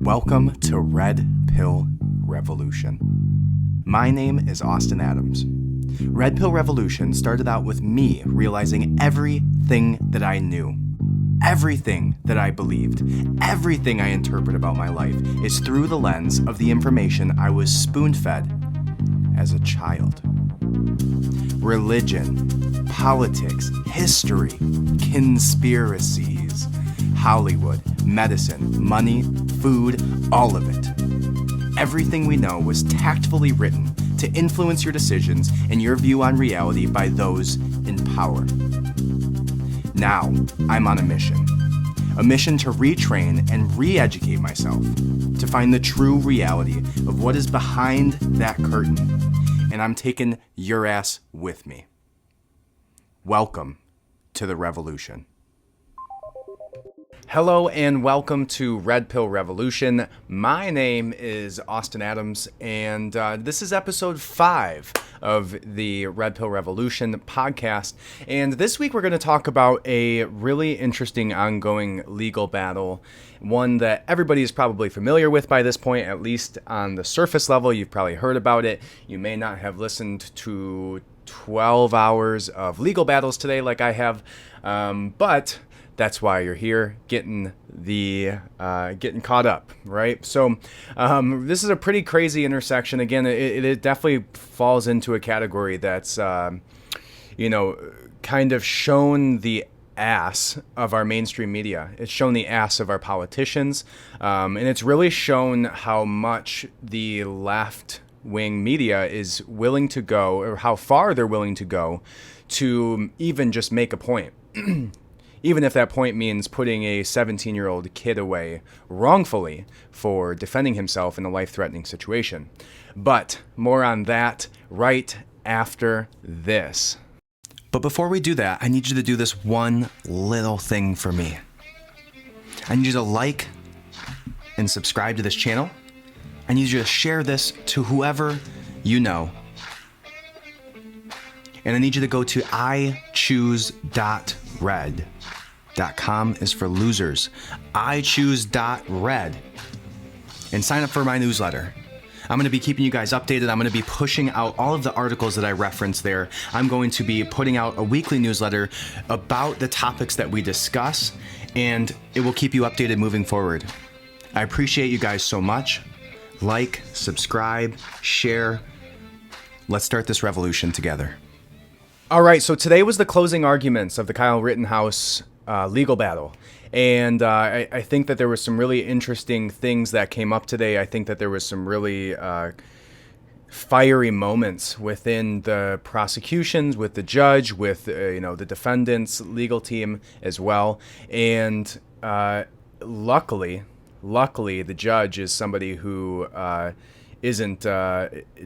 Welcome to Red Pill Revolution. My name is Austin Adams. Red Pill Revolution started out with me realizing everything that I knew, everything that I believed, everything I interpret about my life is through the lens of the information I was spoon-fed as a child. Religion, politics, history, conspiracies, Hollywood, medicine, money, food, all of it. Everything we know was tactfully written to influence your decisions and your view on reality by those in power. Now, I'm on a mission to retrain and re-educate myself, to find the true reality of what is behind that curtain, and I'm taking your ass with me. Welcome to the revolution. Hello and welcome to Red Pill Revolution. My name is Austin Adams, and this is episode 5 of the Red Pill Revolution podcast. And this week we're going to talk about a really interesting ongoing legal battle, one that everybody is probably familiar with by this point, at least on the surface level. You've probably heard about it. You may not have listened to 12 hours of legal battles today like I have, but that's why you're here, getting caught up, right? So this is a pretty crazy intersection. Again, it definitely falls into a category that's, kind of shown the ass of our mainstream media. It's shown the ass of our politicians, and it's really shown how much the left-wing media is willing to go, or how far they're willing to go, to even just make a point. Even if that point means putting a 17-year-old kid away wrongfully for defending himself in a life-threatening situation. But more on that right after this. But before we do that, I need you to do this one little thing for me. I need you to like and subscribe to this channel. I need you to share this to whoever you know. And I need you to go to ichoose.red. .com is for losers. ichoose.red. And sign up for my newsletter. I'm going to be keeping you guys updated. I'm going to be pushing out all of the articles that I referenced there. I'm going to be putting out a weekly newsletter about the topics that we discuss, and it will keep you updated moving forward. I appreciate you guys so much. Like, subscribe, share. Let's start this revolution together. All right, so today was the closing arguments of the Kyle Rittenhouse legal battle. And I think that there were some really interesting things that came up today. I think that there was some really fiery moments within the prosecutions, with the judge, with the defendant's legal team as well. And luckily, the judge is somebody who isn't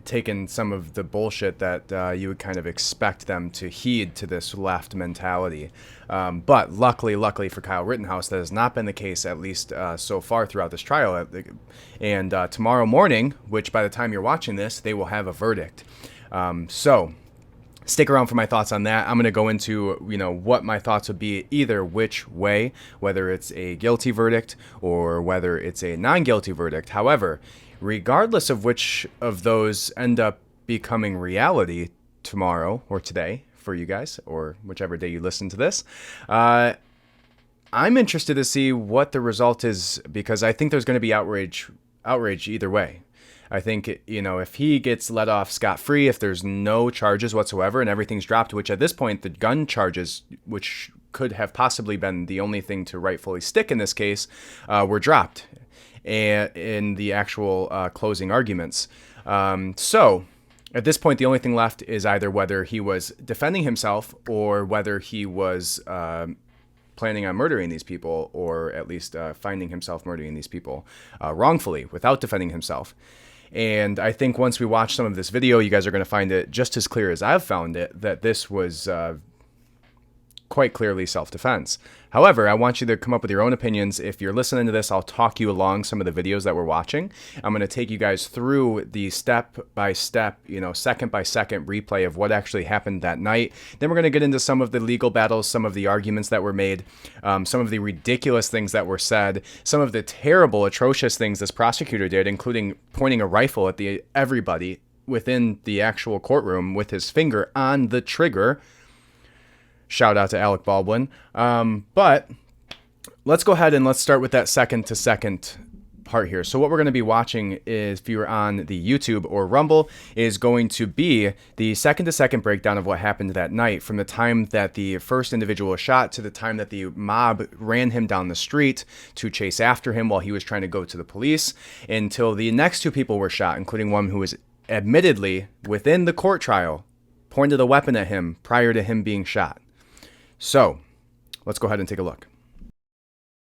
taking some of the bullshit that you would kind of expect them to heed to this left mentality. But luckily for Kyle Rittenhouse, that has not been the case, at least so far throughout this trial. And tomorrow morning, which by the time you're watching this, they will have a verdict. So stick around for my thoughts on that. I'm going to go into, what my thoughts would be either which way, whether it's a guilty verdict or whether it's a non-guilty verdict. However, regardless of which of those end up becoming reality tomorrow or today for you guys, or whichever day you listen to this, I'm interested to see what the result is, because I think there's going to be outrage either way. I think, if he gets let off scot-free, if there's no charges whatsoever and everything's dropped, which at this point, the gun charges, which could have possibly been the only thing to rightfully stick in this case, were dropped in the actual closing arguments. So at this point, the only thing left is either whether he was defending himself or whether he was planning on murdering these people, or at least finding himself murdering these people wrongfully without defending himself. And I think once we watch some of this video, you guys are going to find it just as clear as I've found it, that this was quite clearly self-defense. However, I want you to come up with your own opinions. If you're listening to this, I'll talk you along some of the videos that we're watching. I'm going to take you guys through the step-by-step, second-by-second replay of what actually happened that night. Then we're going to get into some of the legal battles, some of the arguments that were made, some of the ridiculous things that were said, some of the terrible, atrocious things this prosecutor did, including pointing a rifle at everybody within the actual courtroom with his finger on the trigger. Shout out to Alec Baldwin. But let's go ahead and let's start with that second-to-second part here. So what we're going to be watching is, if you're on the YouTube or Rumble, is going to be the second-to-second breakdown of what happened that night, from the time that the first individual was shot to the time that the mob ran him down the street to chase after him while he was trying to go to the police, until the next two people were shot, including one who was admittedly within the court trial pointed a weapon at him prior to him being shot. So, let's go ahead and take a look.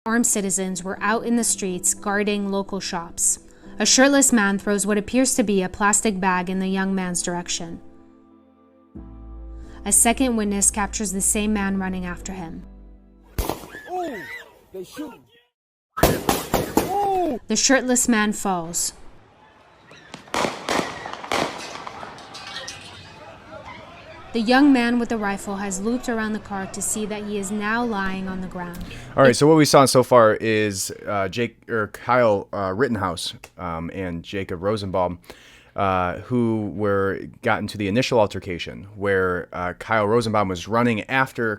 Armed citizens were out in the streets guarding local shops. A shirtless man throws what appears to be a plastic bag in the young man's direction. A second witness captures the same man running after him. Oh, they shoot. The shirtless man falls. The young man with the rifle has looped around the car to see that he is now lying on the ground. All right, so what we saw so far is Kyle Rittenhouse and Jacob Rosenbaum, who got into the initial altercation where Kyle Rosenbaum was running after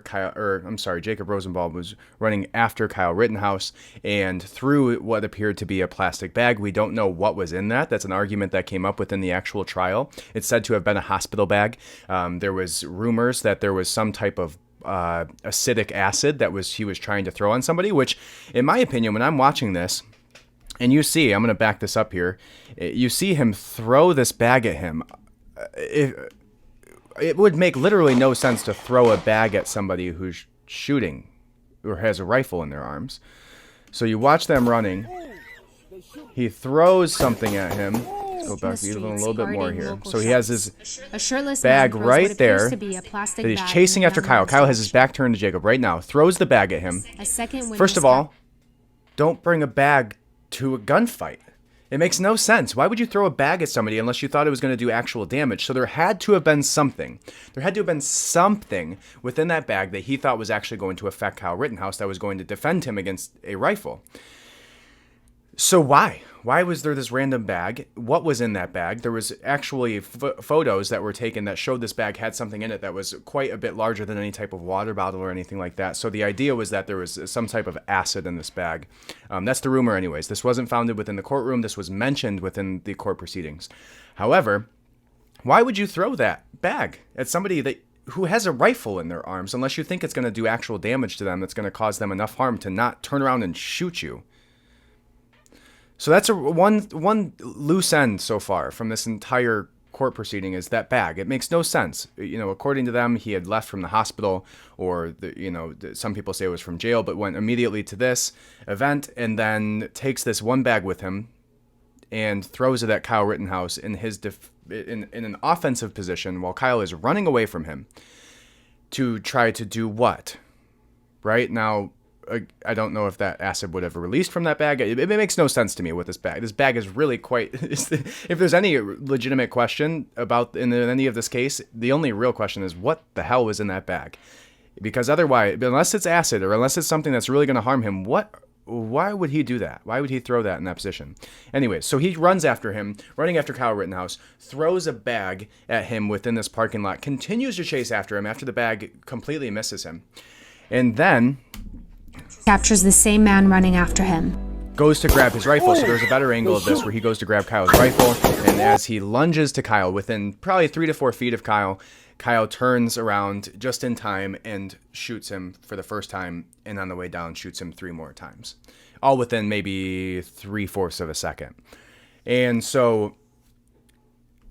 Jacob Rosenbaum was running after Kyle Rittenhouse and threw what appeared to be a plastic bag. We don't know what was in that. That's an argument that came up within the actual trial. It's said to have been a hospital bag. There was rumors that there was some type of acidic acid that he was trying to throw on somebody, which, in my opinion, when I'm watching this, and you see, I'm going to back this up here, you see him throw this bag at him. It would make literally no sense to throw a bag at somebody who's shooting or has a rifle in their arms. So you watch them running. He throws something at him. Let's go back even a little bit more here. So he has his bag right there that he's chasing after Kyle. Kyle has his back turned to Jacob right now. Throws the bag at him. First of all, don't bring a bag to a gunfight. It makes no sense. Why would you throw a bag at somebody unless you thought it was going to do actual damage? So there had to have been something. There had to have been something within that bag that he thought was actually going to affect Kyle Rittenhouse, that was going to defend him against a rifle. So why? Why was there this random bag? What was in that bag? There was actually photos that were taken that showed this bag had something in it that was quite a bit larger than any type of water bottle or anything like that. So the idea was that there was some type of acid in this bag. That's the rumor anyways. This wasn't founded within the courtroom. This was mentioned within the court proceedings. However, why would you throw that bag at somebody who has a rifle in their arms unless you think it's going to do actual damage to them, that's going to cause them enough harm to not turn around and shoot you? So that's one loose end so far from this entire court proceeding, is that bag. It makes no sense. According to them, he had left from the hospital, or some people say it was from jail, but went immediately to this event and then takes this one bag with him and throws it at Kyle Rittenhouse in an offensive position while Kyle is running away from him to try to do what? Right now, I don't know if that acid would have released from that bag. It makes no sense to me with this bag. This bag is really quite... If there's any legitimate question about in any of this case, the only real question is what the hell was in that bag? Because otherwise, unless it's acid or unless it's something that's really going to harm him, why would he do that? Why would he throw that in that position? Anyway, so he runs after him, running after Kyle Rittenhouse, throws a bag at him within this parking lot, continues to chase after him after the bag completely misses him. And then... captures the same man running after him. Goes to grab his rifle. So there's a better angle of this where he goes to grab Kyle's rifle, and as he lunges to Kyle, within probably 3 to 4 feet of Kyle turns around just in time and shoots him for the first time, and on the way down shoots him 3 more times, all within maybe 3/4 of a second. And so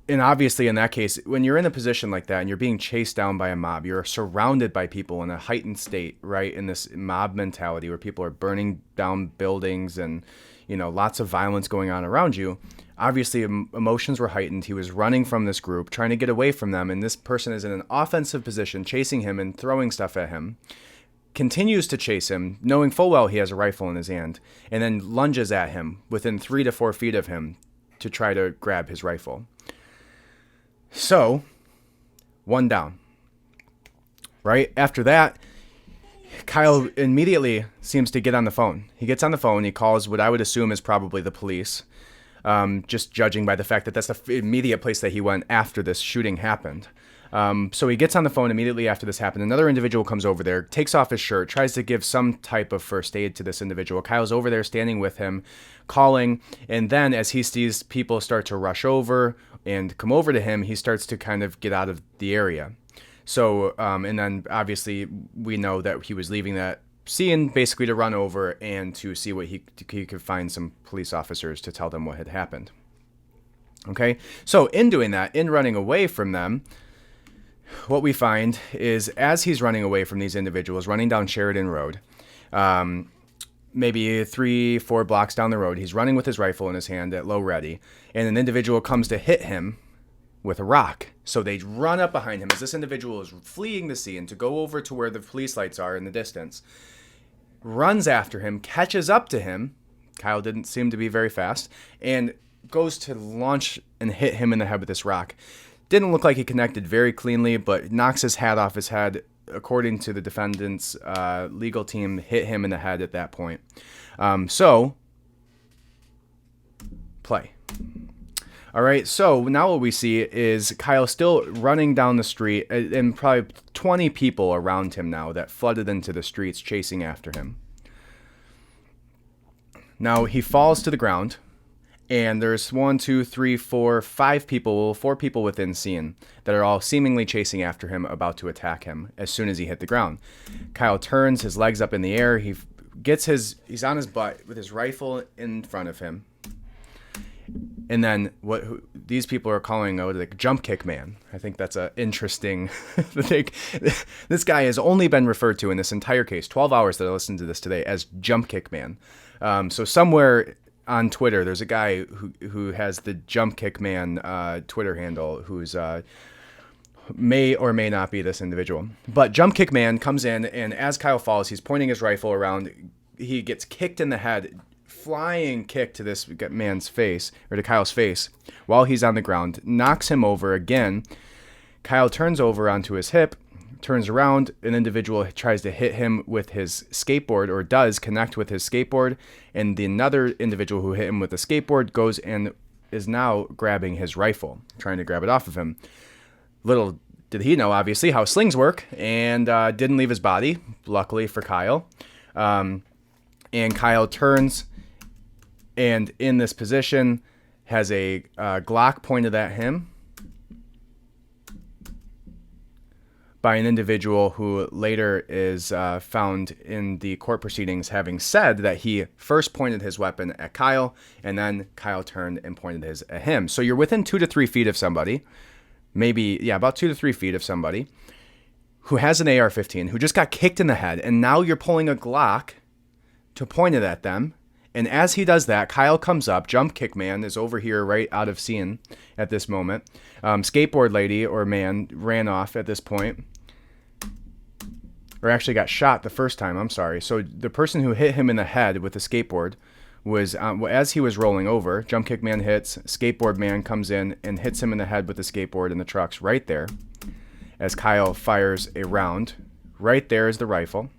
And obviously in that case, when you're in a position like that and you're being chased down by a mob, you're surrounded by people in a heightened state, right? In this mob mentality where people are burning down buildings and, lots of violence going on around you. Obviously emotions were heightened. He was running from this group, trying to get away from them. And this person is in an offensive position, chasing him and throwing stuff at him. Continues to chase him, knowing full well he has a rifle in his hand, and then lunges at him within 3 to 4 feet of him to try to grab his rifle. So, one down. Right after that, Kyle immediately seems to get on the phone. He gets on the phone. He calls what I would assume is probably the police, just judging by the fact that that's the immediate place that he went after this shooting happened. So he gets on the phone immediately after this happened. Another individual comes over there, takes off his shirt, tries to give some type of first aid to this individual. Kyle's over there standing with him, calling. And then as he sees people start to rush over and come over to him, he starts to kind of get out of the area. So, and then obviously we know that he was leaving that scene basically to run over and to see what he could find some police officers to tell them what had happened. Okay. So in doing that, in running away from them, what we find is as he's running away from these individuals, running down Sheridan Road, maybe 3-4 blocks down the road, he's running with his rifle in his hand at low ready, and an individual comes to hit him with a rock. So they run up behind him as this individual is fleeing the scene to go over to where the police lights are in the distance, runs after him, catches up to him. Kyle didn't seem to be very fast, and goes to launch and hit him in the head with this rock. Didn't look like he connected very cleanly, but knocks his hat off his head. According to the defendant's legal team, hit him in the head at that point. So, play. All right, so now what we see is Kyle still running down the street, and probably 20 people around him now that flooded into the streets chasing after him. Now he falls to the ground. And there's 4 people within scene that are all seemingly chasing after him, about to attack him as soon as he hit the ground. Kyle turns, his legs up in the air. He's on his butt with his rifle in front of him. And then these people are calling the jump kick man. I think that's an interesting thing. This guy has only been referred to in this entire case, 12 hours that I listened to this today, as jump kick man. So somewhere on Twitter, there's a guy who has the Jump Kick Man Twitter handle, who's may or may not be this individual. But Jump Kick Man comes in, and as Kyle falls, he's pointing his rifle around. He gets kicked in the head, flying kick to this man's face, or to Kyle's face, while he's on the ground, knocks him over again. Kyle turns over onto his hip, turns around, an individual tries to hit him with his skateboard, or does connect with his skateboard, and another individual who hit him with the skateboard goes and is now grabbing his rifle, trying to grab it off of him. Little did he know, obviously, how slings work, and didn't leave his body, luckily for Kyle. And Kyle turns, and in this position has a Glock pointed at him by an individual who later is found in the court proceedings having said that he first pointed his weapon at Kyle, and then Kyle turned and pointed his at him. So you're within 2 to 3 feet of somebody, about 2 to 3 feet of somebody who has an AR-15, who just got kicked in the head, and now you're pulling a Glock to point it at them. And as he does that, Kyle comes up. Jump Kick Man is over here right out of scene at this moment. Skateboard lady or man ran off at this point. Or actually got shot the first time, I'm sorry. So the person who hit him in the head with the skateboard was, as he was rolling over, Jump Kick Man hits, Skateboard Man comes in and hits him in the head with the skateboard, and the truck's right there. As Kyle fires a round, right there is the rifle.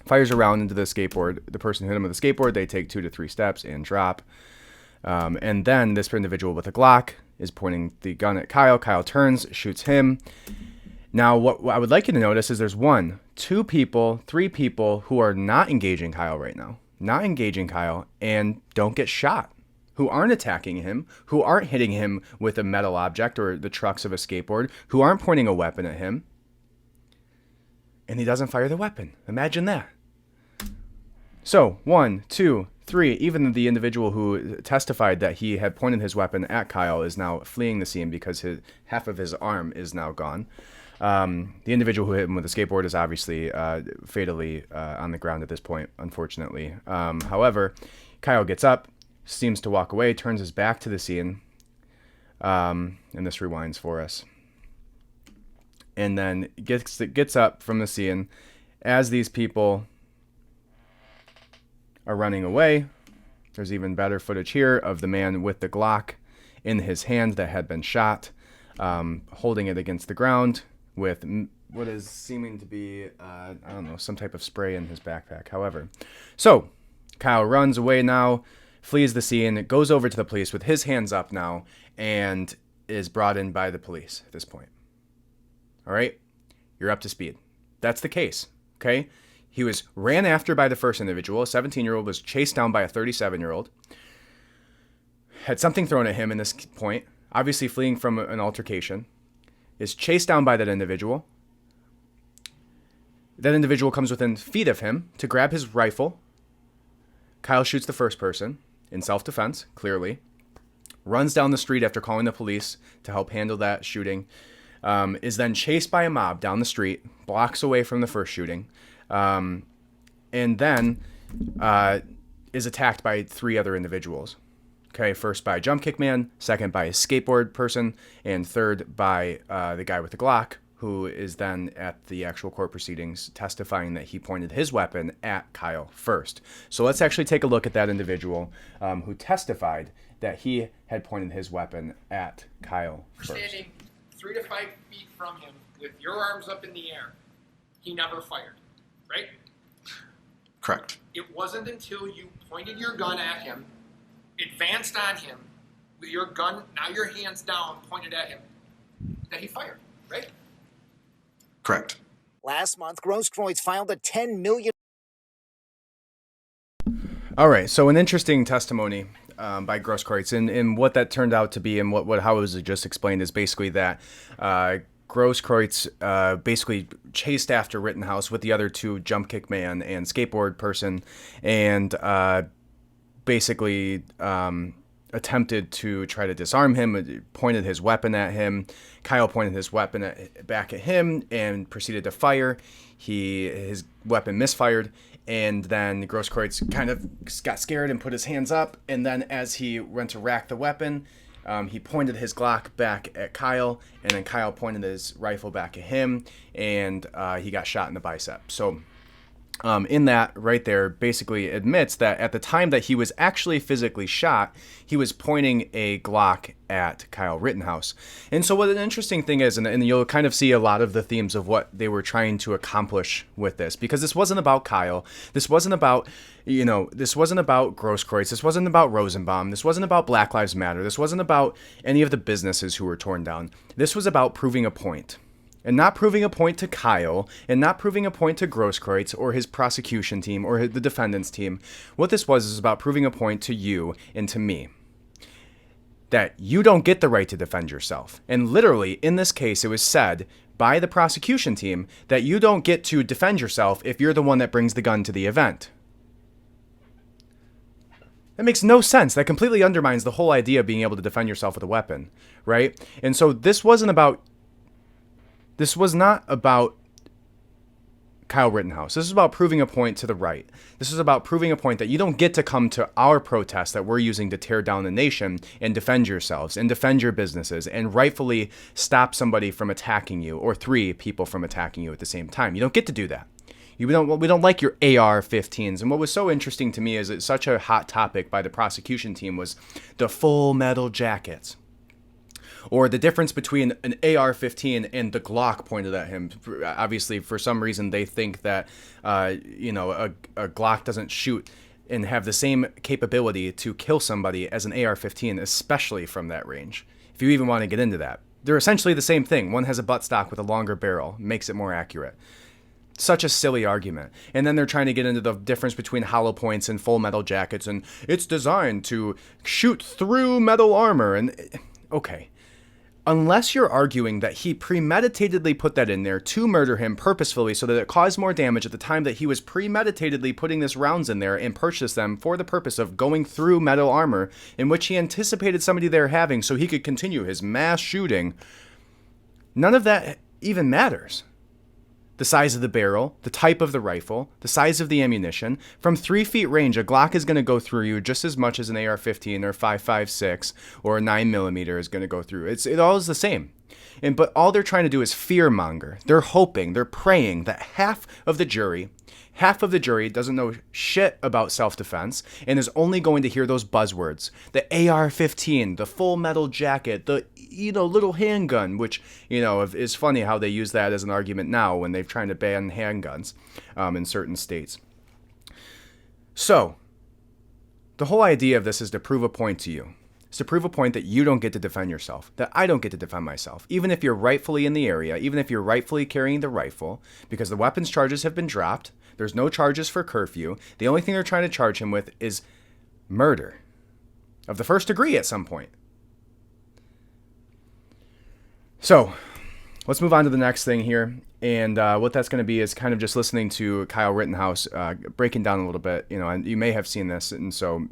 Fires a round into the skateboard. The person who hit him with the skateboard, they take 2 to 3 steps and drop. And then this individual with a Glock is pointing the gun at Kyle. Kyle turns, shoots him. Now, what I would like you to notice is there's 1, 2 people, 3 people who are not engaging Kyle right now. Not engaging Kyle and don't get shot. Who aren't attacking him, who aren't hitting him with a metal object or the trucks of a skateboard, who aren't pointing a weapon at him. And he doesn't fire the weapon. Imagine that. So, 1, 2, 3, even the individual who testified that he had pointed his weapon at Kyle is now fleeing the scene because half of his arm is now gone. The individual who hit him with a skateboard is obviously fatally on the ground at this point, unfortunately. However, Kyle gets up, seems to walk away, turns his back to the scene, and this rewinds for us. And then gets up from the scene as these people are running away. There's even better footage here of the man with the Glock in his hand that had been shot, holding it against the ground with what is seeming to be, some type of spray in his backpack. However, so Kyle runs away now, flees the scene, goes over to the police with his hands up now, and is brought in by the police at this point. All right, you're up to speed. That's the case, okay? He was ran after by the first individual. A 17-year-old was chased down by a 37-year-old. Had something thrown at him in this point, obviously fleeing from an altercation. Is chased down by that individual. That individual comes within feet of him to grab his rifle. Kyle shoots the first person in self-defense, clearly. Runs down the street after calling the police to help handle that shooting. Is then chased by a mob down the street, blocks away from the first shooting. And then is attacked by 3 other individuals. Okay, first by a jump kick man, second by a skateboard person, and third by the guy with the Glock, who is then at the actual court proceedings testifying that he pointed his weapon at Kyle first. So let's actually take a look at that individual who testified that he had pointed his weapon at Kyle first. Standing 3 to 5 feet from him with your arms up in the air, he never fired, right? Correct. It wasn't until you pointed your gun at him, advanced on him, with your gun, now your hands down, pointed at him, that he fired, right? Correct. Last month, Grosskreutz filed a $10 million. All right, so an interesting testimony by Grosskreutz, and what that turned out to be, and how it was just explained is basically that Grosskreutz basically chased after Rittenhouse with the other 2, jump kick man and skateboard person, and basically attempted to try to disarm him, pointed his weapon at him. Kyle pointed his weapon back at him and proceeded to fire. His weapon misfired, and then Grosskreutz kind of got scared and put his hands up, and then as he went to rack the weapon, he pointed his Glock back at Kyle, and then Kyle pointed his rifle back at him, and he got shot in the bicep. So in that right there basically admits that at the time that he was actually physically shot, he was pointing a Glock at Kyle Rittenhouse. And so what an interesting thing is, and you'll kind of see a lot of the themes of what they were trying to accomplish with this, because this wasn't about Kyle. This wasn't about, this wasn't about Grosskreutz. This wasn't about Rosenbaum. This wasn't about Black Lives Matter. This wasn't about any of the businesses who were torn down. This was about proving a point. And not proving a point to Kyle, and not proving a point to Grosskreutz or his prosecution team or the defendant's team. What this was is about proving a point to you and to me. That you don't get the right to defend yourself. And literally, in this case, it was said by the prosecution team that you don't get to defend yourself if you're the one that brings the gun to the event. That makes no sense. That completely undermines the whole idea of being able to defend yourself with a weapon, right? And so this was not about Kyle Rittenhouse. This is about proving a point to the right. This is about proving a point that you don't get to come to our protest that we're using to tear down the nation and defend yourselves and defend your businesses and rightfully stop somebody from attacking you, or 3 people from attacking you at the same time. You don't get to do that. We don't like your AR-15s. And what was so interesting to me is that such a hot topic by the prosecution team was the full metal jackets. Or the difference between an AR-15 and the Glock pointed at him. Obviously, for some reason, they think that, a Glock doesn't shoot and have the same capability to kill somebody as an AR-15, especially from that range. If you even want to get into that. They're essentially the same thing. One has a buttstock with a longer barrel, makes it more accurate. Such a silly argument. And then they're trying to get into the difference between hollow points and full metal jackets, and it's designed to shoot through metal armor. And okay. unless you're arguing that he premeditatedly put that in there to murder him purposefully so that it caused more damage at the time that he was premeditatedly putting this rounds in there and purchased them for the purpose of going through metal armor in which he anticipated somebody there having so he could continue his mass shooting, none of that even matters. The size of the barrel, the type of the rifle, the size of the ammunition. From 3 feet range, a Glock is going to go through you just as much as an AR-15 or 5.56 or a 9mm is going to go through. It all is the same. But all they're trying to do is fear monger. They're hoping, they're praying that half of the jury doesn't know shit about self-defense and is only going to hear those buzzwords. The AR-15, the full metal jacket, the little handgun, which, is funny how they use that as an argument now when they're trying to ban handguns in certain states. So, the whole idea of this is to prove a point to you. It's to prove a point that you don't get to defend yourself, that I don't get to defend myself, even if you're rightfully in the area, even if you're rightfully carrying the rifle, because the weapons charges have been dropped. There's no charges for curfew. The only thing they're trying to charge him with is murder of the first degree at some point. So, let's move on to the next thing here. And what that's going to be is kind of just listening to Kyle Rittenhouse breaking down a little bit. And you may have seen this, and so,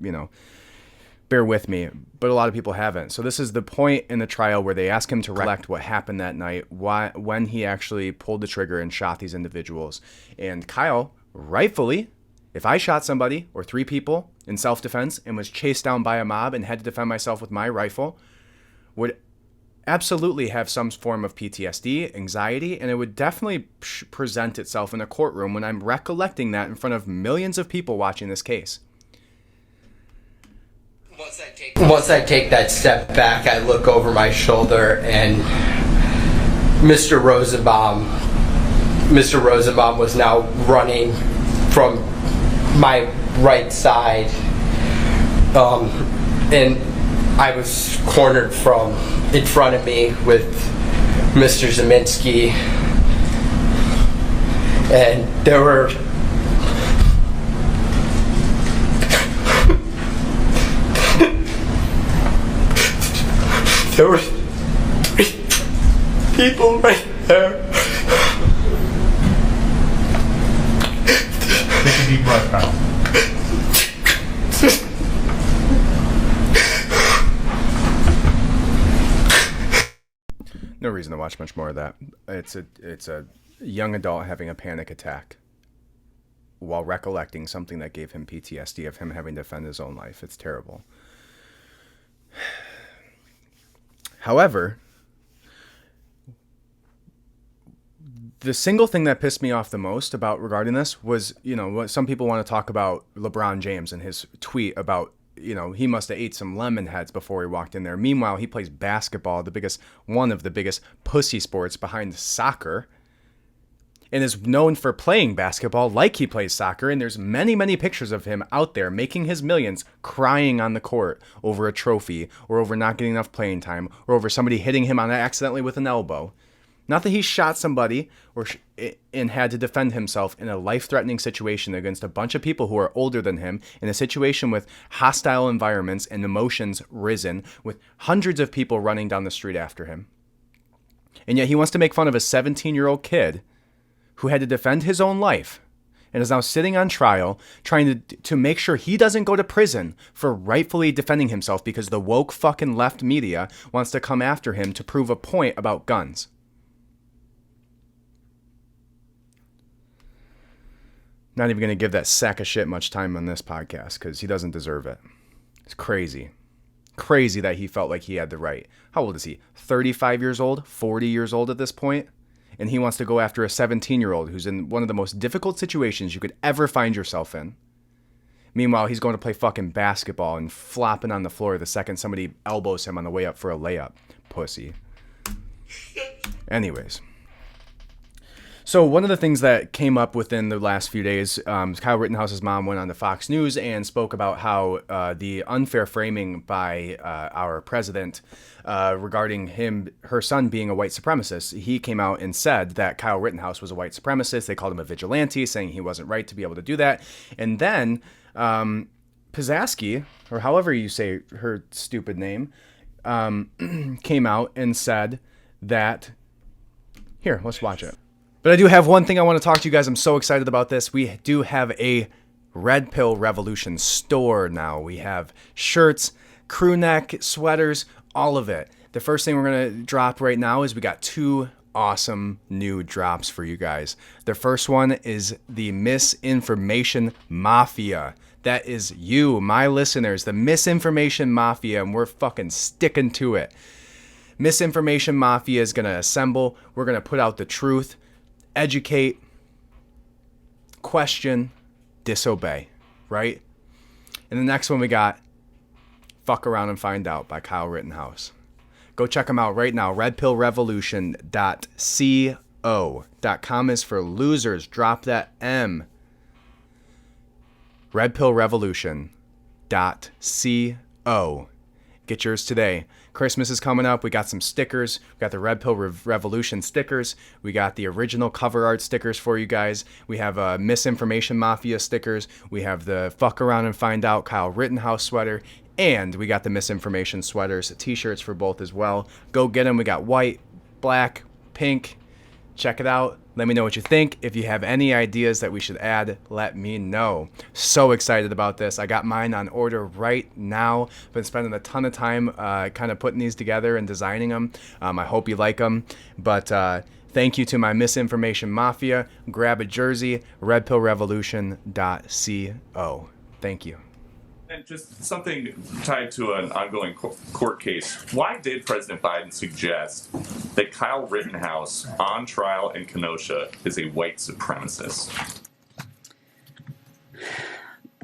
bear with me, but a lot of people haven't. So this is the point in the trial where they ask him to recollect what happened that night, when he actually pulled the trigger and shot these individuals. And Kyle, rightfully, if I shot somebody or 3 people in self-defense and was chased down by a mob and had to defend myself with my rifle, would absolutely have some form of PTSD, anxiety, and it would definitely present itself in a courtroom when I'm recollecting that in front of millions of people watching this case. Once I take that step back, I look over my shoulder and Mr. Rosenbaum was now running from my right side, and I was cornered from in front of me with Mr. Zeminski, and there were there were 3 people right there. Take a deep breath, Kyle. No reason to watch much more of that. It's a young adult having a panic attack while recollecting something that gave him PTSD of him having to defend his own life. It's terrible. However, the single thing that pissed me off the most regarding this was, what some people want to talk about LeBron James and his tweet about, he must have ate some lemon heads before he walked in there. Meanwhile, he plays basketball, one of the biggest pussy sports behind soccer, and is known for playing basketball like he plays soccer. And there's many, many pictures of him out there making his millions, crying on the court over a trophy or over not getting enough playing time or over somebody hitting him on accidentally with an elbow. Not that he shot somebody and had to defend himself in a life-threatening situation against a bunch of people who are older than him, in a situation with hostile environments and emotions risen, with hundreds of people running down the street after him. And yet he wants to make fun of a 17-year-old kid who had to defend his own life and is now sitting on trial trying to make sure he doesn't go to prison for rightfully defending himself because the woke fucking left media wants to come after him to prove a point about guns. Not even going to give that sack of shit much time on this podcast because he doesn't deserve it. It's crazy. Crazy that he felt like he had the right. How old is he? 35 years old? 40 years old at this point? And he wants to go after a 17-year-old who's in one of the most difficult situations you could ever find yourself in. Meanwhile, he's going to play fucking basketball and flopping on the floor the second somebody elbows him on the way up for a layup. Pussy. Anyways. So one of the things that came up within the last few days, Kyle Rittenhouse's mom went on to Fox News and spoke about how the unfair framing by our president regarding her son being a white supremacist. He came out and said that Kyle Rittenhouse was a white supremacist. They called him a vigilante, saying he wasn't right to be able to do that. And then Pizaski, or however you say her stupid name, came out and said that, here, let's watch it. But I do have one thing I want to talk to you guys. I'm so excited about this. We do have a Red Pill Revolution store now. We have shirts, crew neck, sweaters, all of it. The first thing we're going to drop right now is we got 2 awesome new drops for you guys. The first one is the Misinformation Mafia. That is you, my listeners, the Misinformation Mafia, and we're fucking sticking to it. Misinformation Mafia is going to assemble. We're going to put out the truth, educate, question, disobey, right? And the next one we got, Fuck Around and Find Out by Kyle Rittenhouse. Go check them out right now. redpillrevolution.co.com is for losers. Drop that M. redpillrevolution.co. Get yours today. Christmas is coming up. We got some stickers. We got the Red Pill Revolution stickers. We got the original cover art stickers for you guys. We have Misinformation Mafia stickers. We have the Fuck Around and Find Out Kyle Rittenhouse sweater. And we got the Misinformation sweaters, t-shirts for both as well. Go get them. We got white, black, pink. Check it out. Let me know what you think. If you have any ideas that we should add, let me know. So excited about this. I got mine on order right now. Been spending a ton of time kind of putting these together and designing them. I hope you like them. But thank you to my Misinformation Mafia. Grab a jersey, redpillrevolution.co. Thank you. And just something tied to an ongoing court case. Why did President Biden suggest that Kyle Rittenhouse, on trial in Kenosha, is a white supremacist?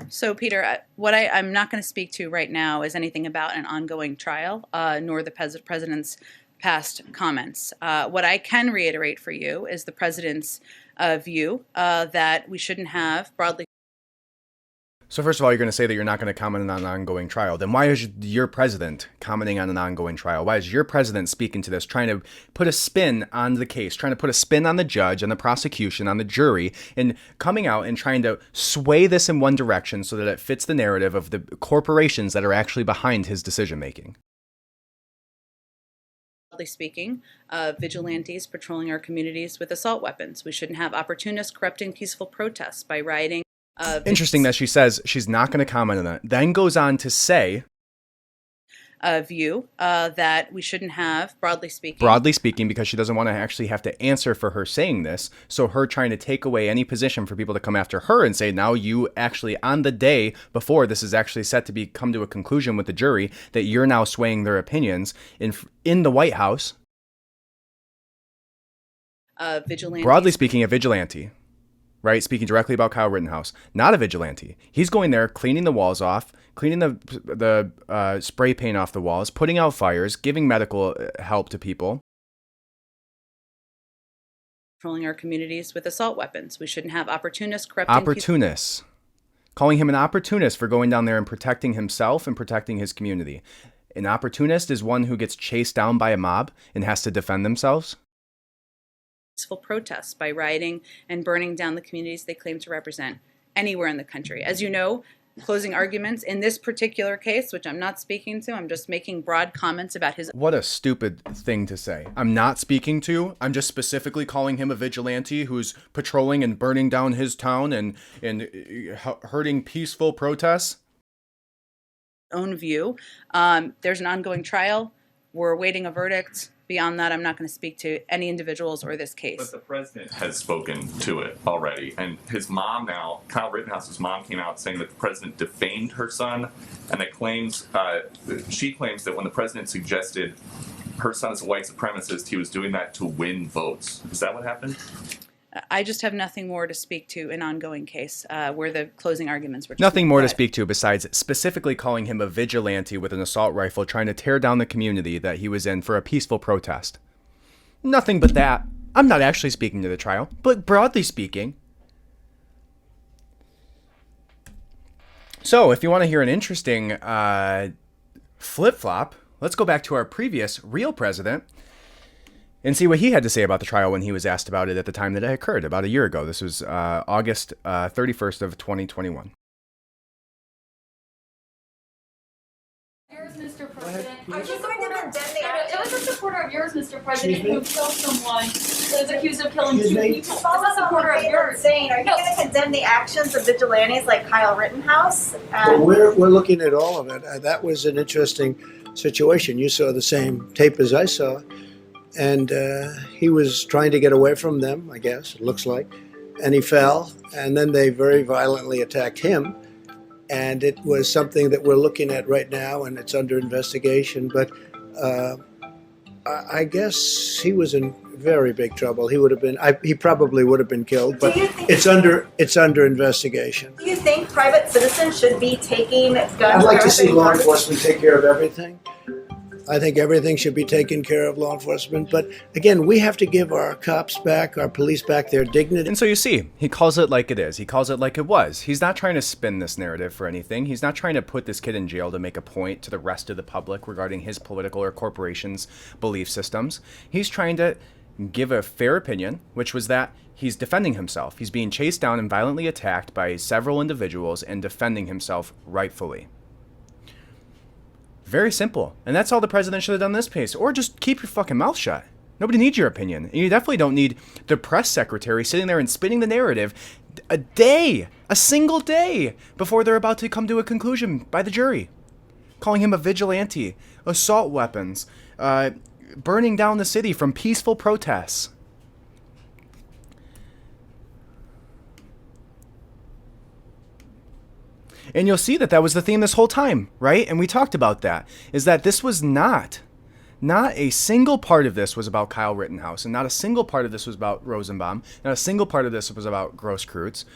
So, Peter, what I'm not going to speak to right now is anything about an ongoing trial, nor the president's past comments. What I can reiterate for you is the president's view that we shouldn't have broadly. So first of all, you're going to say that you're not going to comment on an ongoing trial. Then why is your president commenting on an ongoing trial? Why is your president speaking to this, trying to put a spin on the case, trying to put a spin on the judge, on the prosecution, on the jury, and coming out and trying to sway this in one direction so that it fits the narrative of the corporations that are actually behind his decision making? Broadly speaking, vigilantes patrolling our communities with assault weapons. We shouldn't have opportunists corrupting peaceful protests by rioting. Interesting that she says she's not going to comment on that. Then goes on to say, view that we shouldn't have, broadly speaking, because she doesn't want to actually have to answer for her saying this. So her trying to take away any position for people to come after her and say, now you actually, on the day before this is actually set to come to a conclusion with the jury, that you're now swaying their opinions in the White House. Broadly speaking, a vigilante. Right, speaking directly about Kyle Rittenhouse, not a vigilante. He's going there, cleaning the walls off, cleaning the spray paint off the walls, putting out fires, giving medical help to people. Patrolling our communities with assault weapons. We shouldn't have opportunists corrupting. Opportunists. Calling him an opportunist for going down there and protecting himself and protecting his community. An opportunist is one who gets chased down by a mob and has to defend themselves. Peaceful protests by rioting and burning down the communities they claim to represent anywhere in the country. As you know, closing arguments in this particular case, which I'm not speaking to, I'm just making broad comments about his. What a stupid thing to say. I'm not speaking to, I'm just specifically calling him a vigilante who's patrolling and burning down his town and hurting peaceful protests. Own view. There's an ongoing trial. We're awaiting a verdict. Beyond that, I'm not going to speak to any individuals or this case. But the president has spoken to it already. And his mom now, Kyle Rittenhouse's mom, came out saying that the president defamed her son. And that she claims that when the president suggested her son is a white supremacist, he was doing that to win votes. Is that what happened? I just have nothing more to speak to an ongoing case where the closing arguments were. Nothing more to speak to besides specifically calling him a vigilante with an assault rifle trying to tear down the community that he was in for a peaceful protest. Nothing but that. I'm not actually speaking to the trial, but broadly speaking. So if you want to hear an interesting flip-flop, let's go back to our previous real president and see what he had to say about the trial when he was asked about it at the time that it occurred, about a year ago. This was August 31st of 2021. Mr. President. Are you going to condemn the action? It was a supporter of yours, Mr. President, Excuse me? who killed someone that is accused of killing Excuse two me? people. It's a supporter of yours. Saying, are you No. going to condemn the actions of vigilantes like Kyle Rittenhouse? Well, we're looking at all of it. That was an interesting situation. You saw the same tape as I saw, and he was trying to get away from them, I guess, it looks like, and he fell, and then they very violently attacked him, and it was something that we're looking at right now, and it's under investigation, but I guess he was in very big trouble. He would have been, he probably would have been killed, but it's under investigation. Do you think private citizens should be taking guns? I'd like to see law enforcement take care of everything. I think everything should be taken care of, law enforcement. But again, we have to give our cops back, our police back their dignity. And so you see, he calls it like it is. He calls it like it was. He's not trying to spin this narrative for anything. He's not trying to put this kid in jail to make a point to the rest of the public regarding his political or corporation's belief systems. He's trying to give a fair opinion, which was that he's defending himself. He's being chased down and violently attacked by several individuals and defending himself rightfully. Very simple. And that's all the president should have done in this case. Or just keep your fucking mouth shut. Nobody needs your opinion. And you definitely don't need the press secretary sitting there and spinning the narrative a single day, before they're about to come to a conclusion by the jury. Calling him a vigilante, assault weapons, burning down the city from peaceful protests. And you'll see that that was the theme this whole time, right? And we talked about that, is that this was not a single part of this was about Kyle Rittenhouse, and not a single part of this was about Rosenbaum, not a single part of this was about Grosskreutz.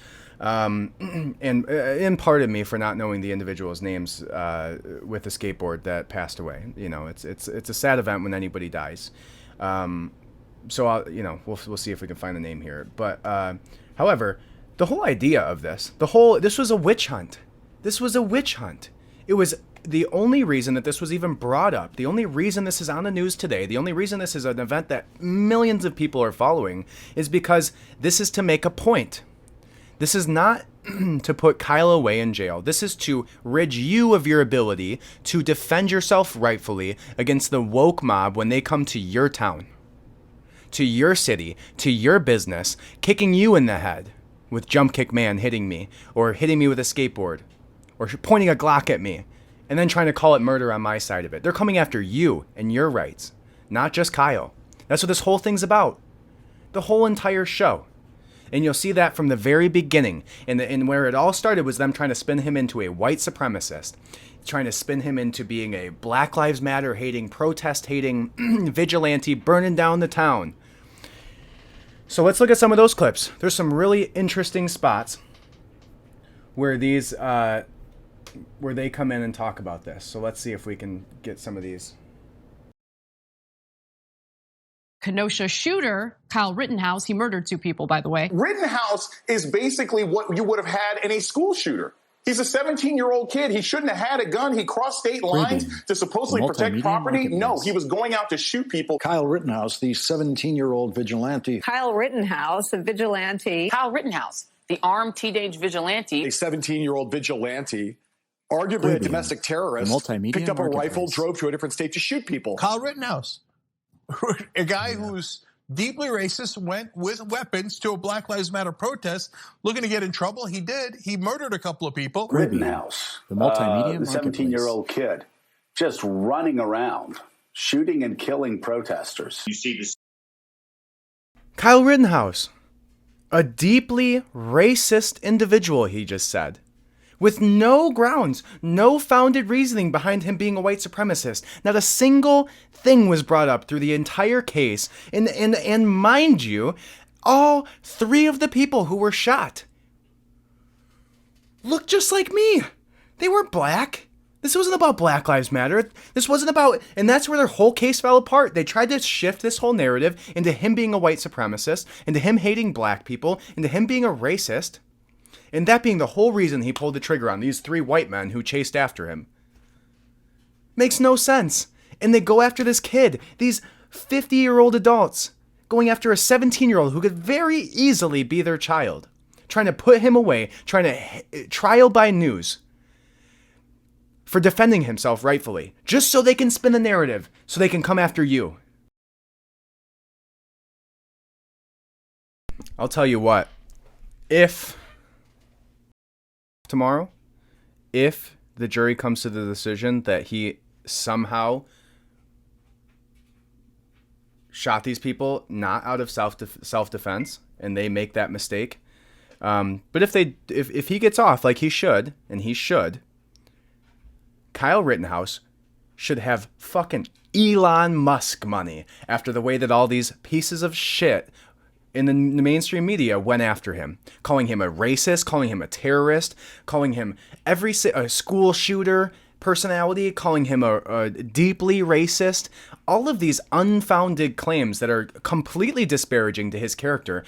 And pardon me for not knowing the individuals' names with the skateboard that passed away. You know, it's a sad event when anybody dies. So we'll see if we can find the name here. But however, the whole idea of this was a witch hunt. This was a witch hunt. It was the only reason that this was even brought up, the only reason this is on the news today, the only reason this is an event that millions of people are following, is because this is to make a point. This is not to put Kyle away in jail. This is to rid you of your ability to defend yourself rightfully against the woke mob when they come to your town, to your city, to your business, kicking you in the head with Jump Kick Man hitting me, or hitting me with a skateboard, or pointing a Glock at me, and then trying to call it murder on my side of it. They're coming after you and your rights, not just Kyle. That's what this whole thing's about. The whole entire show. And you'll see that from the very beginning. And where it all started was them trying to spin him into a white supremacist, trying to spin him into being a Black Lives Matter hating, protest hating vigilante burning down the town. So let's look at some of those clips. There's some really interesting spots where these where they come in and talk about this. So let's see if we can get some of these. Kenosha shooter, Kyle Rittenhouse, he murdered 2 people, by the way. Rittenhouse is basically what you would have had in a school shooter. He's a 17-year-old kid. He shouldn't have had a gun. He crossed state lines to supposedly protect property. No, he was going out to shoot people. Kyle Rittenhouse, the 17-year-old vigilante. Kyle Rittenhouse, a vigilante. Kyle Rittenhouse, the armed teenage vigilante. A 17-year-old vigilante, arguably a domestic terrorist, picked up a rifle, drove to a different state to shoot people. Kyle Rittenhouse, a guy who's deeply racist, went with weapons to a Black Lives Matter protest looking to get in trouble. He did. He murdered a couple of people. Rittenhouse, the multimedia the 17-year-old kid, just running around, shooting and killing protesters. You see this. Kyle Rittenhouse, a deeply racist individual, he just said. With no grounds, no founded reasoning behind him being a white supremacist. Not a single thing was brought up through the entire case. And mind you, all 3 of the people who were shot looked just like me. They were black. This wasn't about Black Lives Matter. This wasn't about, and that's where their whole case fell apart. They tried to shift this whole narrative into him being a white supremacist, into him hating black people, into him being a racist. And that being the whole reason he pulled the trigger on these 3 white men who chased after him. Makes no sense. And they go after this kid, these 50-year-old adults, going after a 17-year-old who could very easily be their child, trying to put him away, trying to trial by news for defending himself rightfully, just so they can spin the narrative, so they can come after you. I'll tell you what, if tomorrow, if the jury comes to the decision that he somehow shot these people not out of self-defense and they make that mistake, but if he gets off like he should, and he should, Kyle Rittenhouse should have fucking Elon Musk money after the way that all these pieces of shit in the mainstream media went after him, calling him a racist, calling him a terrorist, calling him a school shooter personality, calling him a deeply racist. All of these unfounded claims that are completely disparaging to his character.